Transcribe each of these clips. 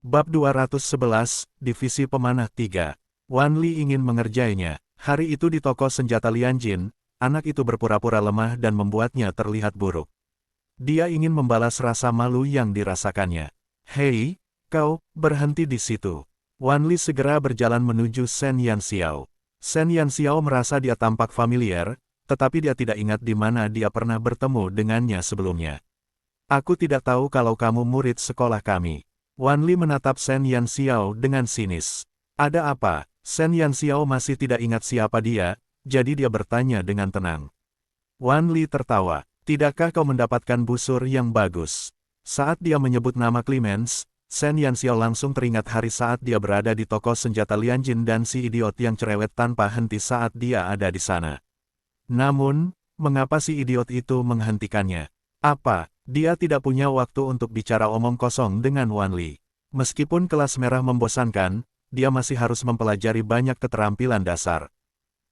Bab 211, Divisi Pemanah 3. Wan Li ingin mengerjainya. Hari itu di toko senjata Lianjin, anak itu berpura-pura lemah dan membuatnya terlihat buruk. Dia ingin membalas rasa malu yang dirasakannya. Hei, kau, berhenti di situ. Wan Li segera berjalan menuju Shen Yanxiao. Shen Yanxiao merasa dia tampak familiar, tetapi dia tidak ingat di mana dia pernah bertemu dengannya sebelumnya. Aku tidak tahu kalau kamu murid sekolah kami. Wan Li menatap Shen Yanxiao dengan sinis. Ada apa? Shen Yanxiao masih tidak ingat siapa dia, jadi dia bertanya dengan tenang. Wan Li tertawa. Tidakkah kau mendapatkan busur yang bagus? Saat dia menyebut nama Clemens, Shen Yanxiao langsung teringat hari saat dia berada di toko senjata Lianjin dan si idiot yang cerewet tanpa henti saat dia ada di sana. Namun, mengapa si idiot itu menghentikannya? Apa? Dia tidak punya waktu untuk bicara omong kosong dengan Wan Li. Meskipun kelas merah membosankan, dia masih harus mempelajari banyak keterampilan dasar.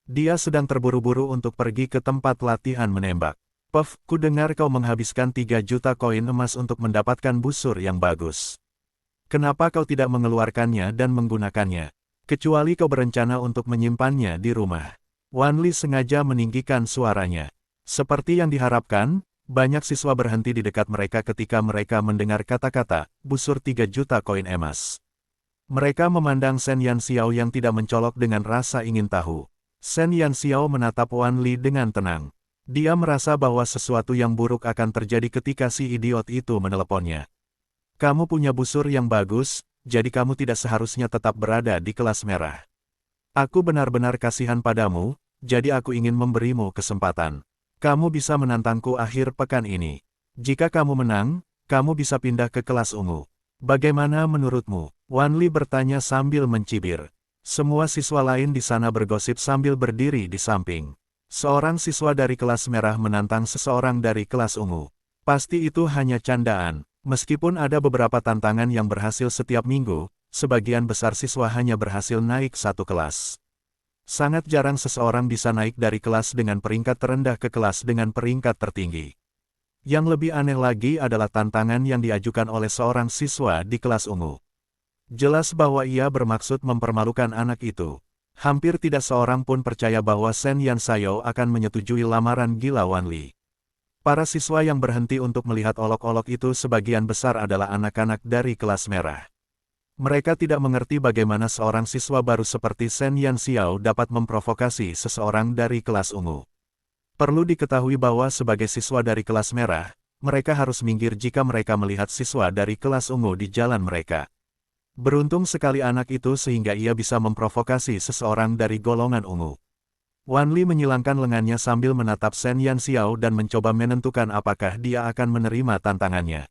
Dia sedang terburu-buru untuk pergi ke tempat latihan menembak. Puff, ku dengar kau menghabiskan 3 juta koin emas untuk mendapatkan busur yang bagus. Kenapa kau tidak mengeluarkannya dan menggunakannya? Kecuali kau berencana untuk menyimpannya di rumah. Wan Li sengaja meninggikan suaranya. Seperti yang diharapkan, banyak siswa berhenti di dekat mereka ketika mereka mendengar kata-kata, busur 3 juta koin emas. Mereka memandang Shen Yanxiao yang tidak mencolok dengan rasa ingin tahu. Shen Yanxiao menatap Wan Li dengan tenang. Dia merasa bahwa sesuatu yang buruk akan terjadi ketika si idiot itu meneleponnya. Kamu punya busur yang bagus, jadi kamu tidak seharusnya tetap berada di kelas merah. Aku benar-benar kasihan padamu, jadi aku ingin memberimu kesempatan. Kamu bisa menantangku akhir pekan ini. Jika kamu menang, kamu bisa pindah ke kelas ungu. Bagaimana menurutmu? Wan Li bertanya sambil mencibir. Semua siswa lain di sana bergosip sambil berdiri di samping. Seorang siswa dari kelas merah menantang seseorang dari kelas ungu. Pasti itu hanya candaan. Meskipun ada beberapa tantangan yang berhasil setiap minggu, sebagian besar siswa hanya berhasil naik satu kelas. Sangat jarang seseorang bisa naik dari kelas dengan peringkat terendah ke kelas dengan peringkat tertinggi. Yang lebih aneh lagi adalah tantangan yang diajukan oleh seorang siswa di kelas ungu. Jelas bahwa ia bermaksud mempermalukan anak itu. Hampir tidak seorang pun percaya bahwa Shen Yanxiao akan menyetujui lamaran gila Wan Li. Para siswa yang berhenti untuk melihat olok-olok itu sebagian besar adalah anak-anak dari kelas merah. Mereka tidak mengerti bagaimana seorang siswa baru seperti Shen Yanxiao dapat memprovokasi seseorang dari kelas ungu. Perlu diketahui bahwa sebagai siswa dari kelas merah, mereka harus minggir jika mereka melihat siswa dari kelas ungu di jalan mereka. Beruntung sekali anak itu sehingga ia bisa memprovokasi seseorang dari golongan ungu. Wan Li menyilangkan lengannya sambil menatap Shen Yanxiao dan mencoba menentukan apakah dia akan menerima tantangannya.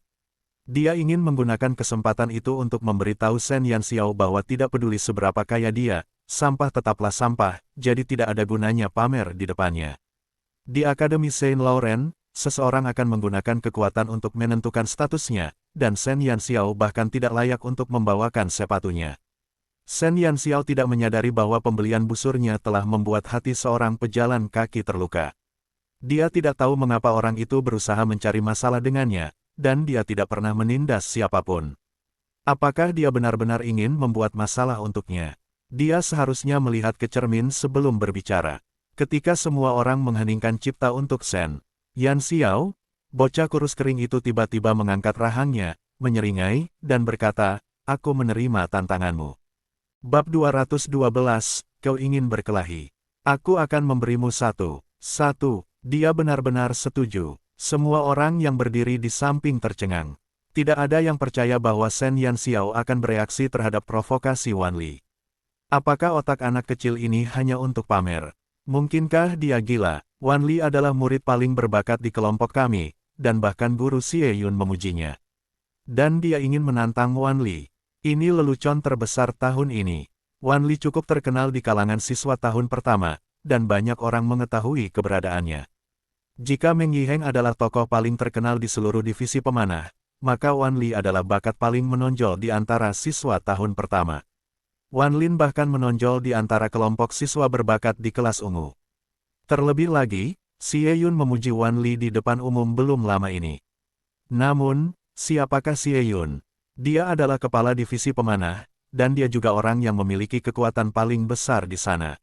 Dia ingin menggunakan kesempatan itu untuk memberitahu Shen Yanxiao bahwa tidak peduli seberapa kaya dia, sampah tetaplah sampah, jadi tidak ada gunanya pamer di depannya. Di Akademi Saint Laurent, seseorang akan menggunakan kekuatan untuk menentukan statusnya, dan Shen Yanxiao bahkan tidak layak untuk membawakan sepatunya. Shen Yanxiao tidak menyadari bahwa pembelian busurnya telah membuat hati seorang pejalan kaki terluka. Dia tidak tahu mengapa orang itu berusaha mencari masalah dengannya, dan dia tidak pernah menindas siapapun. Apakah dia benar-benar ingin membuat masalah untuknya? Dia seharusnya melihat ke cermin sebelum berbicara. Ketika semua orang mengheningkan cipta untuk Shen Yanxiao, bocah kurus kering itu tiba-tiba mengangkat rahangnya, menyeringai, dan berkata, "Aku menerima tantanganmu." Bab 212, kau ingin berkelahi. Aku akan memberimu satu. Dia benar-benar setuju. Semua orang yang berdiri di samping tercengang. Tidak ada yang percaya bahwa Shen Yanxiao akan bereaksi terhadap provokasi Wan Li. Apakah otak anak kecil ini hanya untuk pamer? Mungkinkah dia gila? Wan Li adalah murid paling berbakat di kelompok kami, dan bahkan guru Xie Yun memujinya. Dan dia ingin menantang Wan Li. Ini lelucon terbesar tahun ini. Wan Li cukup terkenal di kalangan siswa tahun pertama, dan banyak orang mengetahui keberadaannya. Jika Meng Yiheng adalah tokoh paling terkenal di seluruh divisi pemanah, maka Wan Li adalah bakat paling menonjol di antara siswa tahun pertama. Wan Lin bahkan menonjol di antara kelompok siswa berbakat di kelas ungu. Terlebih lagi, Xie Yun memuji Wan Li di depan umum belum lama ini. Namun, siapakah Xie Yun? Dia adalah kepala divisi pemanah, dan dia juga orang yang memiliki kekuatan paling besar di sana.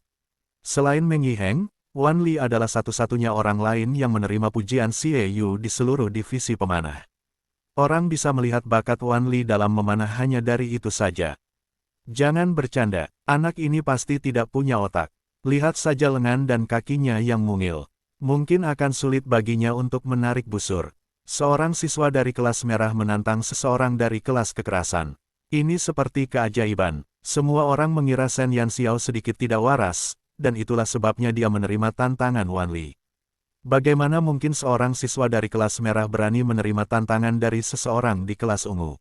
Selain Meng Yiheng, Wan Li adalah satu-satunya orang lain yang menerima pujian Xie Yu di seluruh divisi pemanah. Orang bisa melihat bakat Wan Li dalam memanah hanya dari itu saja. Jangan bercanda, anak ini pasti tidak punya otak. Lihat saja lengan dan kakinya yang mungil. Mungkin akan sulit baginya untuk menarik busur. Seorang siswa dari kelas merah menantang seseorang dari kelas kekerasan. Ini seperti keajaiban. Semua orang mengira Shen Yanxiao sedikit tidak waras, dan itulah sebabnya dia menerima tantangan Wan Li. Bagaimana mungkin seorang siswa dari kelas merah berani menerima tantangan dari seseorang di kelas ungu?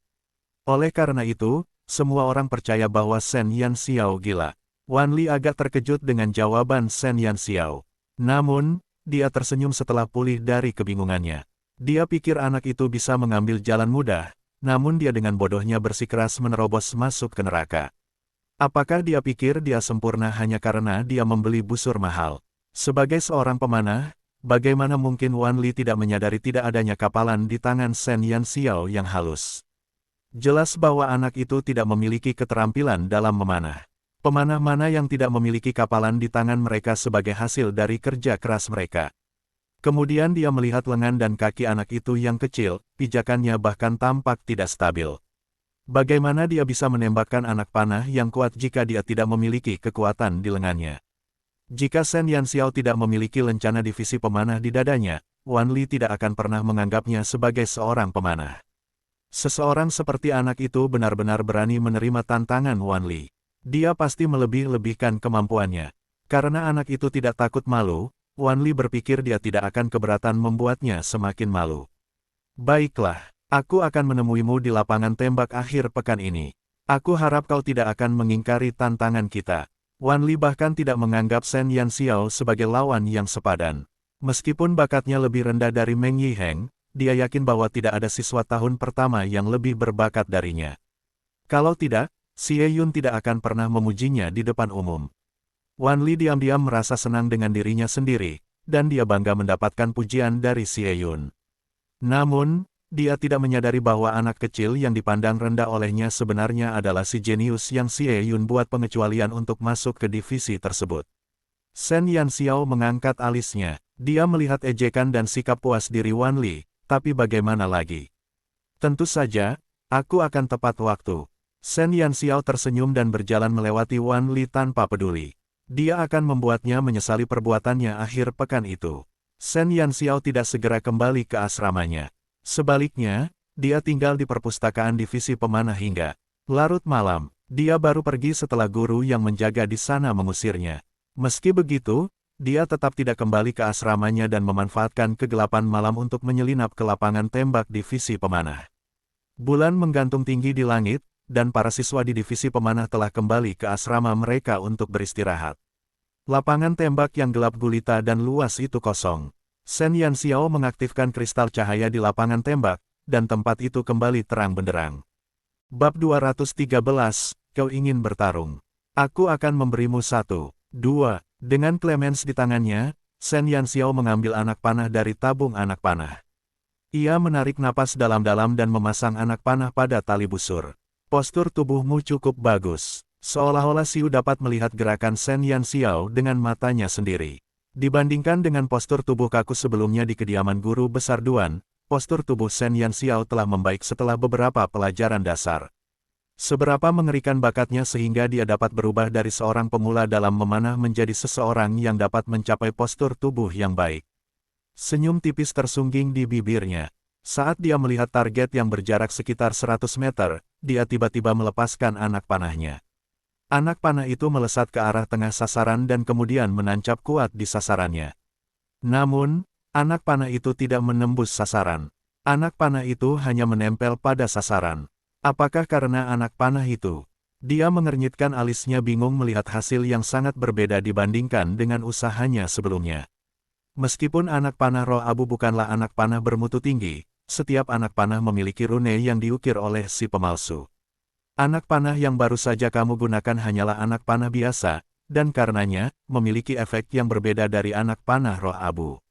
Oleh karena itu, semua orang percaya bahwa Shen Yanxiao gila. Wan Li agak terkejut dengan jawaban Shen Yanxiao. Namun, dia tersenyum setelah pulih dari kebingungannya. Dia pikir anak itu bisa mengambil jalan mudah, namun dia dengan bodohnya bersikeras menerobos masuk ke neraka. Apakah dia pikir dia sempurna hanya karena dia membeli busur mahal? Sebagai seorang pemanah, bagaimana mungkin Wan Li tidak menyadari tidak adanya kapalan di tangan Shen Yanxiao yang halus? Jelas bahwa anak itu tidak memiliki keterampilan dalam memanah. Pemanah mana yang tidak memiliki kapalan di tangan mereka sebagai hasil dari kerja keras mereka? Kemudian dia melihat lengan dan kaki anak itu yang kecil, pijakannya bahkan tampak tidak stabil. Bagaimana dia bisa menembakkan anak panah yang kuat jika dia tidak memiliki kekuatan di lengannya? Jika Shen Yanxiao tidak memiliki lencana divisi pemanah di dadanya, Wan Li tidak akan pernah menganggapnya sebagai seorang pemanah. Seseorang seperti anak itu benar-benar berani menerima tantangan Wan Li. Dia pasti melebih-lebihkan kemampuannya. Karena anak itu tidak takut malu, Wan Li berpikir dia tidak akan keberatan membuatnya semakin malu. Baiklah, aku akan menemuimu di lapangan tembak akhir pekan ini. Aku harap kau tidak akan mengingkari tantangan kita. Wan Li bahkan tidak menganggap Shen Yanxiao sebagai lawan yang sepadan. Meskipun bakatnya lebih rendah dari Meng Yiheng, dia yakin bahwa tidak ada siswa tahun pertama yang lebih berbakat darinya. Kalau tidak, Xie Yun tidak akan pernah memujinya di depan umum. Wan Li diam-diam merasa senang dengan dirinya sendiri, dan dia bangga mendapatkan pujian dari Xie Yun. Namun, dia tidak menyadari bahwa anak kecil yang dipandang rendah olehnya sebenarnya adalah si jenius yang Xie Yun buat pengecualian untuk masuk ke divisi tersebut. Shen Yanxiao mengangkat alisnya. Dia melihat ejekan dan sikap puas diri Wan Li, tapi bagaimana lagi? Tentu saja, aku akan tepat waktu. Shen Yanxiao tersenyum dan berjalan melewati Wan Li tanpa peduli. Dia akan membuatnya menyesali perbuatannya akhir pekan itu. Shen Yanxiao tidak segera kembali ke asramanya. Sebaliknya, dia tinggal di perpustakaan divisi pemanah hingga larut malam. Dia baru pergi setelah guru yang menjaga di sana mengusirnya. Meski begitu, dia tetap tidak kembali ke asramanya dan memanfaatkan kegelapan malam untuk menyelinap ke lapangan tembak divisi pemanah. Bulan menggantung tinggi di langit, dan para siswa di divisi pemanah telah kembali ke asrama mereka untuk beristirahat. Lapangan tembak yang gelap gulita dan luas itu kosong. Shen Yanxiao mengaktifkan kristal cahaya di lapangan tembak, dan tempat itu kembali terang benderang. Bab 213, kau ingin bertarung. Aku akan memberimu 1, 2. Dengan Clemens di tangannya, Shen Yanxiao mengambil anak panah dari tabung anak panah. Ia menarik napas dalam-dalam dan memasang anak panah pada tali busur. Postur tubuhmu cukup bagus. Seolah-olah Xiu dapat melihat gerakan Shen Yanxiao dengan matanya sendiri. Dibandingkan dengan postur tubuh kaku sebelumnya di kediaman guru besar Duan, postur tubuh Shen Yanxiao telah membaik setelah beberapa pelajaran dasar. Seberapa mengerikan bakatnya sehingga dia dapat berubah dari seorang pemula dalam memanah menjadi seseorang yang dapat mencapai postur tubuh yang baik. Senyum tipis tersungging di bibirnya. Saat dia melihat target yang berjarak sekitar 100 meter, dia tiba-tiba melepaskan anak panahnya. Anak panah itu melesat ke arah tengah sasaran dan kemudian menancap kuat di sasarannya. Namun, anak panah itu tidak menembus sasaran. Anak panah itu hanya menempel pada sasaran. Apakah karena anak panah itu? Dia mengernyitkan alisnya bingung melihat hasil yang sangat berbeda dibandingkan dengan usahanya sebelumnya. Meskipun anak panah roh abu bukanlah anak panah bermutu tinggi, setiap anak panah memiliki rune yang diukir oleh si pemalsu. Anak panah yang baru saja kamu gunakan hanyalah anak panah biasa, dan karenanya, memiliki efek yang berbeda dari anak panah roh abu.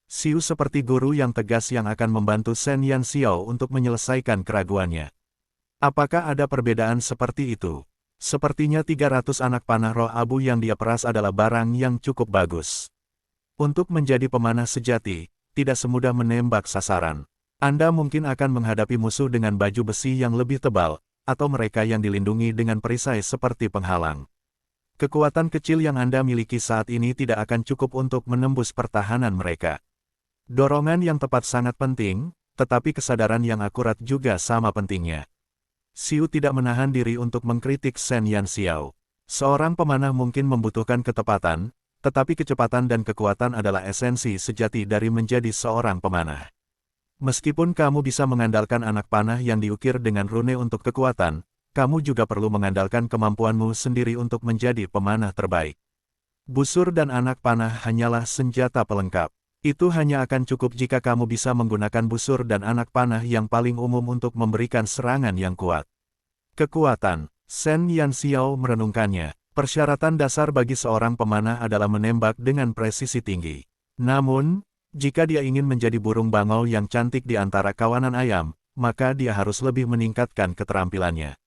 Xiu seperti guru yang tegas yang akan membantu Shen Yanxiao untuk menyelesaikan keraguannya. Apakah ada perbedaan seperti itu? Sepertinya 300 anak panah roh abu yang dia peras adalah barang yang cukup bagus. Untuk menjadi pemanah sejati, tidak semudah menembak sasaran. Anda mungkin akan menghadapi musuh dengan baju besi yang lebih tebal, atau mereka yang dilindungi dengan perisai seperti penghalang. Kekuatan kecil yang Anda miliki saat ini tidak akan cukup untuk menembus pertahanan mereka. Dorongan yang tepat sangat penting, tetapi kesadaran yang akurat juga sama pentingnya. Xiu tidak menahan diri untuk mengkritik Shen Yanxiao. Seorang pemanah mungkin membutuhkan ketepatan, tetapi kecepatan dan kekuatan adalah esensi sejati dari menjadi seorang pemanah. Meskipun kamu bisa mengandalkan anak panah yang diukir dengan rune untuk kekuatan, kamu juga perlu mengandalkan kemampuanmu sendiri untuk menjadi pemanah terbaik. Busur dan anak panah hanyalah senjata pelengkap. Itu hanya akan cukup jika kamu bisa menggunakan busur dan anak panah yang paling umum untuk memberikan serangan yang kuat. Kekuatan. Shen Yanxiao merenungkannya. Persyaratan dasar bagi seorang pemanah adalah menembak dengan presisi tinggi. Namun, jika dia ingin menjadi burung bangau yang cantik di antara kawanan ayam, maka dia harus lebih meningkatkan keterampilannya.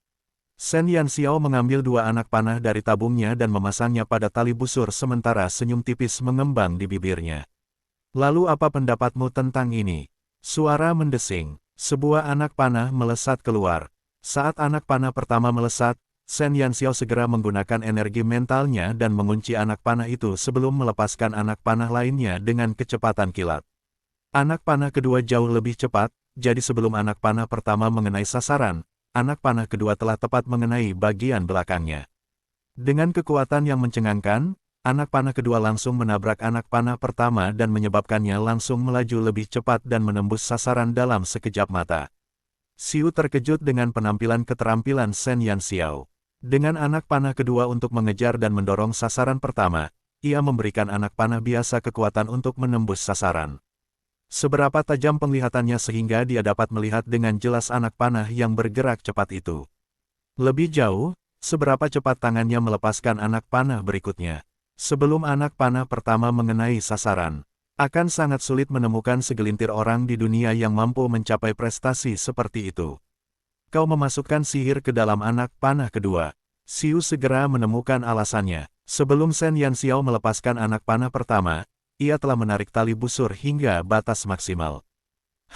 Shen Yanxiao mengambil 2 anak panah dari tabungnya dan memasangnya pada tali busur sementara senyum tipis mengembang di bibirnya. Lalu apa pendapatmu tentang ini? Suara mendesing. Sebuah anak panah melesat keluar. Saat anak panah pertama melesat, Shen Yanxiao segera menggunakan energi mentalnya dan mengunci anak panah itu sebelum melepaskan anak panah lainnya dengan kecepatan kilat. Anak panah kedua jauh lebih cepat, jadi sebelum anak panah pertama mengenai sasaran, anak panah kedua telah tepat mengenai bagian belakangnya. Dengan kekuatan yang mencengangkan, anak panah kedua langsung menabrak anak panah pertama dan menyebabkannya langsung melaju lebih cepat dan menembus sasaran dalam sekejap mata. Xiu terkejut dengan penampilan keterampilan Shen Yanxiao. Dengan anak panah kedua untuk mengejar dan mendorong sasaran pertama, ia memberikan anak panah biasa kekuatan untuk menembus sasaran. Seberapa tajam penglihatannya sehingga dia dapat melihat dengan jelas anak panah yang bergerak cepat itu. Lebih jauh, seberapa cepat tangannya melepaskan anak panah berikutnya. Sebelum anak panah pertama mengenai sasaran, akan sangat sulit menemukan segelintir orang di dunia yang mampu mencapai prestasi seperti itu. Kau memasukkan sihir ke dalam anak panah kedua. Xiu segera menemukan alasannya. Sebelum Shen Yanxiao melepaskan anak panah pertama, ia telah menarik tali busur hingga batas maksimal.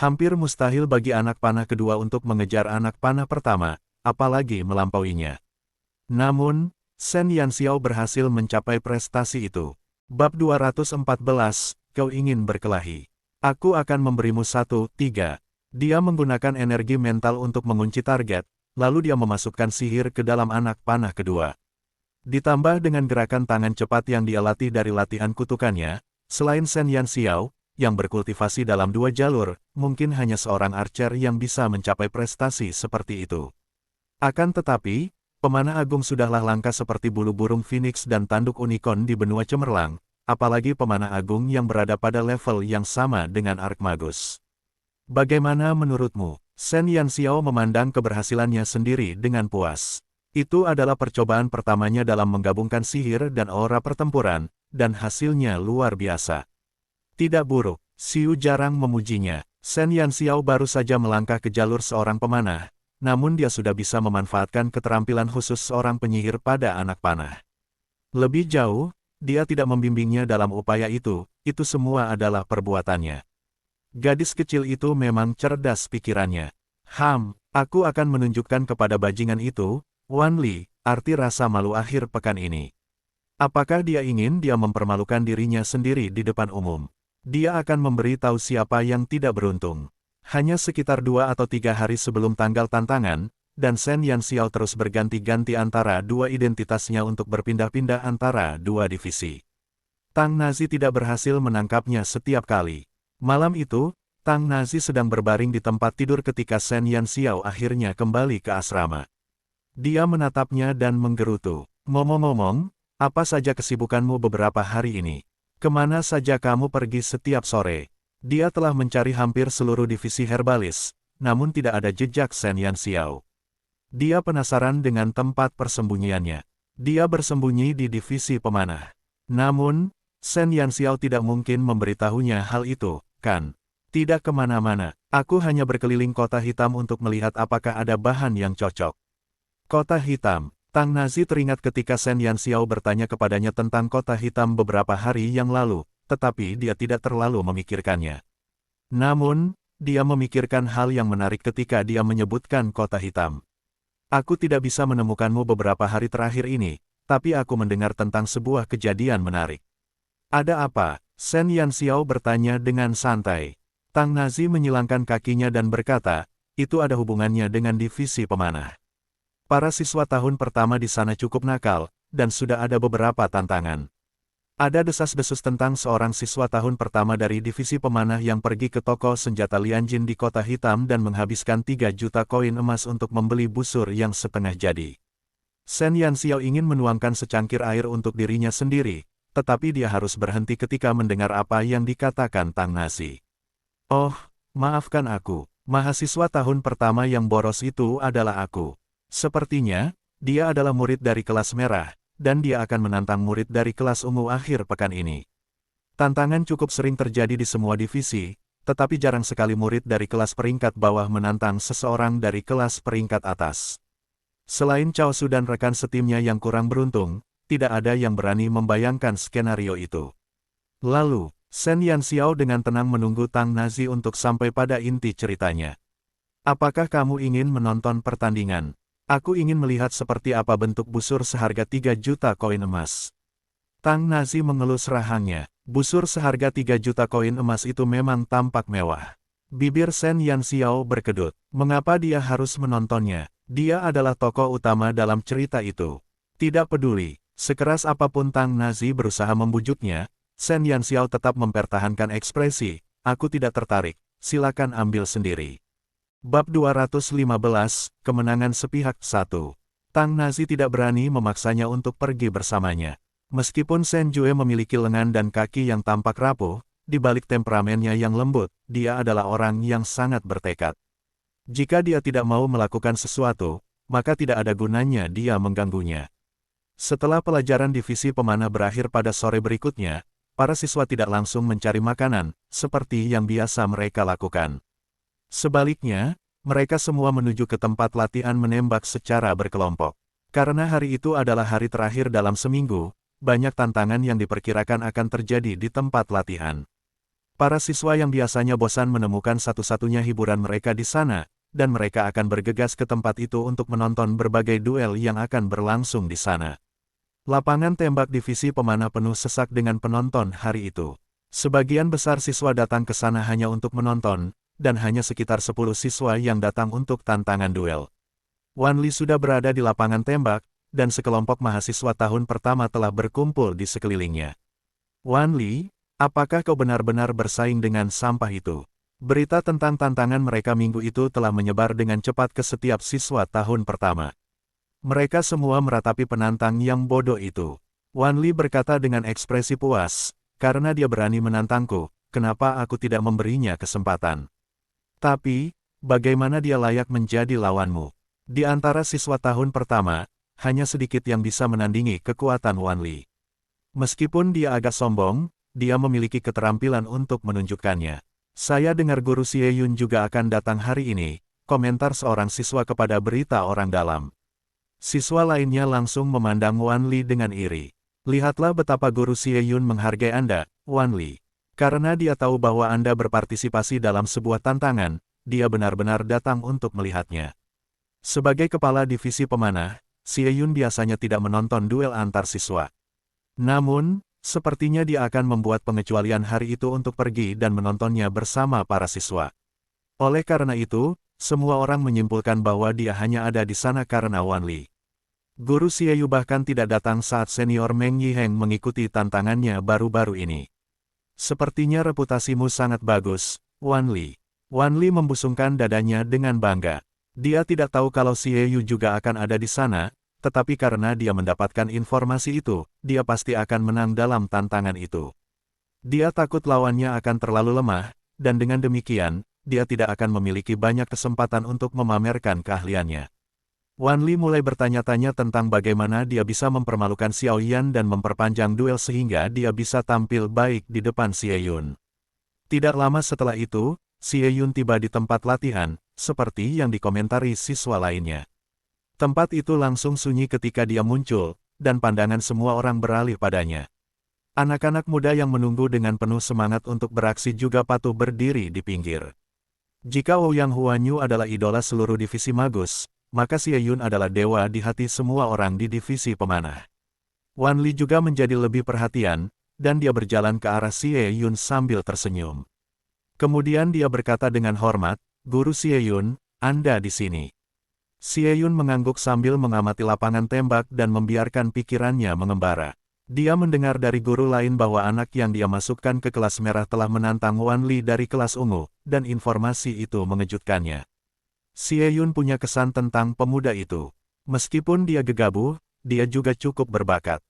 Hampir mustahil bagi anak panah kedua untuk mengejar anak panah pertama, apalagi melampauinya. Namun, Shen Yanxiao berhasil mencapai prestasi itu. Bab 214, Kau ingin berkelahi. Aku akan memberimu 1-3. Dia menggunakan energi mental untuk mengunci target, lalu dia memasukkan sihir ke dalam anak panah kedua. Ditambah dengan gerakan tangan cepat yang dia latih dari latihan kutukannya, selain Shen Yanxiao, yang berkultivasi dalam 2 jalur, mungkin hanya seorang archer yang bisa mencapai prestasi seperti itu. Akan tetapi, pemanah agung sudahlah langka seperti bulu burung phoenix dan tanduk unicorn di benua cemerlang, apalagi pemanah agung yang berada pada level yang sama dengan Archmagus. Bagaimana menurutmu? Shen Yanxiao memandang keberhasilannya sendiri dengan puas. Itu adalah percobaan pertamanya dalam menggabungkan sihir dan aura pertempuran, dan hasilnya luar biasa. Tidak buruk, Xiu jarang memujinya. Shen Yanxiao baru saja melangkah ke jalur seorang pemanah, namun dia sudah bisa memanfaatkan keterampilan khusus seorang penyihir pada anak panah. Lebih jauh, dia tidak membimbingnya dalam upaya itu semua adalah perbuatannya. Gadis kecil itu memang cerdas pikirannya. Aku akan menunjukkan kepada bajingan itu, Wan Li, arti rasa malu akhir pekan ini. Apakah dia ingin dia mempermalukan dirinya sendiri di depan umum? Dia akan memberi tahu siapa yang tidak beruntung. Hanya sekitar 2 atau 3 hari sebelum tanggal tantangan, dan Shen Yanxiao terus berganti-ganti antara 2 identitasnya untuk berpindah-pindah antara 2 divisi. Tang Nazi tidak berhasil menangkapnya setiap kali. Malam itu, Tang Nazi sedang berbaring di tempat tidur ketika Shen Yanxiao akhirnya kembali ke asrama. Dia menatapnya dan menggerutu. Ngomong-ngomong, apa saja kesibukanmu beberapa hari ini? Kemana saja kamu pergi setiap sore? Dia telah mencari hampir seluruh divisi herbalis, namun tidak ada jejak Shen Yanxiao. Dia penasaran dengan tempat persembunyiannya. Dia bersembunyi di divisi pemanah. Namun, Shen Yanxiao tidak mungkin memberitahunya hal itu, kan? Tidak kemana-mana. Aku hanya berkeliling kota hitam untuk melihat apakah ada bahan yang cocok. Kota hitam. Tang Nazi teringat ketika Shen Yanxiao bertanya kepadanya tentang kota hitam beberapa hari yang lalu, tetapi dia tidak terlalu memikirkannya. Namun, dia memikirkan hal yang menarik ketika dia menyebutkan kota hitam. Aku tidak bisa menemukanmu beberapa hari terakhir ini, tapi aku mendengar tentang sebuah kejadian menarik. Ada apa? Shen Yanxiao bertanya dengan santai. Tang Nazi menyilangkan kakinya dan berkata, itu ada hubungannya dengan divisi pemanah. Para siswa tahun pertama di sana cukup nakal, dan sudah ada beberapa tantangan. Ada desas-desus tentang seorang siswa tahun pertama dari divisi pemanah yang pergi ke toko senjata Lianjin di kota hitam dan menghabiskan 3 juta koin emas untuk membeli busur yang setengah jadi. Shen Yanxiao ingin menuangkan secangkir air untuk dirinya sendiri, tetapi dia harus berhenti ketika mendengar apa yang dikatakan Tang Nazi. Oh, maafkan aku, mahasiswa tahun pertama yang boros itu adalah aku. Sepertinya, dia adalah murid dari kelas merah, dan dia akan menantang murid dari kelas ungu akhir pekan ini. Tantangan cukup sering terjadi di semua divisi, tetapi jarang sekali murid dari kelas peringkat bawah menantang seseorang dari kelas peringkat atas. Selain Cao Su dan rekan setimnya yang kurang beruntung, tidak ada yang berani membayangkan skenario itu. Lalu, Shen Yanxiao dengan tenang menunggu Tang Nazi untuk sampai pada inti ceritanya. Apakah kamu ingin menonton pertandingan? Aku ingin melihat seperti apa bentuk busur seharga 3 juta koin emas. Tang Nazi mengelus rahangnya. Busur seharga 3 juta koin emas itu memang tampak mewah. Bibir Shen Yanxiao berkedut. Mengapa dia harus menontonnya? Dia adalah tokoh utama dalam cerita itu. Tidak peduli, sekeras apapun Tang Nazi berusaha membujuknya, Shen Yanxiao tetap mempertahankan ekspresi, aku tidak tertarik, silakan ambil sendiri. Bab 215, Kemenangan Sepihak 1. Tang Nazi tidak berani memaksanya untuk pergi bersamanya. Meskipun Shen Jue memiliki lengan dan kaki yang tampak rapuh, di balik temperamennya yang lembut, dia adalah orang yang sangat bertekad. Jika dia tidak mau melakukan sesuatu, maka tidak ada gunanya dia mengganggunya. Setelah pelajaran divisi pemanah berakhir pada sore berikutnya, para siswa tidak langsung mencari makanan, seperti yang biasa mereka lakukan. Sebaliknya, mereka semua menuju ke tempat latihan menembak secara berkelompok. Karena hari itu adalah hari terakhir dalam seminggu, banyak tantangan yang diperkirakan akan terjadi di tempat latihan. Para siswa yang biasanya bosan menemukan satu-satunya hiburan mereka di sana, dan mereka akan bergegas ke tempat itu untuk menonton berbagai duel yang akan berlangsung di sana. Lapangan tembak divisi pemanah penuh sesak dengan penonton hari itu. Sebagian besar siswa datang ke sana hanya untuk menonton, dan hanya sekitar 10 siswa yang datang untuk tantangan duel. Wan Li sudah berada di lapangan tembak, dan sekelompok mahasiswa tahun pertama telah berkumpul di sekelilingnya. Wan Li, apakah kau benar-benar bersaing dengan sampah itu? Berita tentang tantangan mereka minggu itu telah menyebar dengan cepat ke setiap siswa tahun pertama. Mereka semua meratapi penantang yang bodoh itu. Wan Li berkata dengan ekspresi puas, karena dia berani menantangku, kenapa aku tidak memberinya kesempatan? Tapi, bagaimana dia layak menjadi lawanmu? Di antara siswa tahun pertama, hanya sedikit yang bisa menandingi kekuatan Wan Li. Meskipun dia agak sombong, dia memiliki keterampilan untuk menunjukkannya. Saya dengar guru Xie Yun juga akan datang hari ini, komentar seorang siswa kepada berita orang dalam. Siswa lainnya langsung memandang Wan Li dengan iri. Lihatlah betapa guru Xie Yun menghargai Anda, Wan Li. Karena dia tahu bahwa Anda berpartisipasi dalam sebuah tantangan, dia benar-benar datang untuk melihatnya. Sebagai kepala divisi pemanah, Xie Yun biasanya tidak menonton duel antar siswa. Namun, sepertinya dia akan membuat pengecualian hari itu untuk pergi dan menontonnya bersama para siswa. Oleh karena itu, semua orang menyimpulkan bahwa dia hanya ada di sana karena Wan Li. Guru Xie Yu bahkan tidak datang saat senior Meng Yiheng mengikuti tantangannya baru-baru ini. Sepertinya reputasimu sangat bagus, Wan Li. Wan Li membusungkan dadanya dengan bangga. Dia tidak tahu kalau Xie Yu juga akan ada di sana, tetapi karena dia mendapatkan informasi itu, dia pasti akan menang dalam tantangan itu. Dia takut lawannya akan terlalu lemah, dan dengan demikian, dia tidak akan memiliki banyak kesempatan untuk memamerkan keahliannya. Wan Li mulai bertanya-tanya tentang bagaimana dia bisa mempermalukan Xiao Yan dan memperpanjang duel sehingga dia bisa tampil baik di depan Xie Yun. Tidak lama setelah itu, Xie Yun tiba di tempat latihan, seperti yang dikomentari siswa lainnya. Tempat itu langsung sunyi ketika dia muncul, dan pandangan semua orang beralih padanya. Anak-anak muda yang menunggu dengan penuh semangat untuk beraksi juga patuh berdiri di pinggir. Jika Ouyang Huanyu adalah idola seluruh divisi magus, maka Xie Yun adalah dewa di hati semua orang di divisi pemanah. Wan Li juga menjadi lebih perhatian, dan dia berjalan ke arah Xie Yun sambil tersenyum. Kemudian dia berkata dengan hormat, "Guru Xie Yun, Anda di sini." Xie Yun mengangguk sambil mengamati lapangan tembak dan membiarkan pikirannya mengembara. Dia mendengar dari guru lain bahwa anak yang dia masukkan ke kelas merah telah menantang Wan Li dari kelas ungu, dan informasi itu mengejutkannya. Xie Yun punya kesan tentang pemuda itu. Meskipun dia gegabah, dia juga cukup berbakat.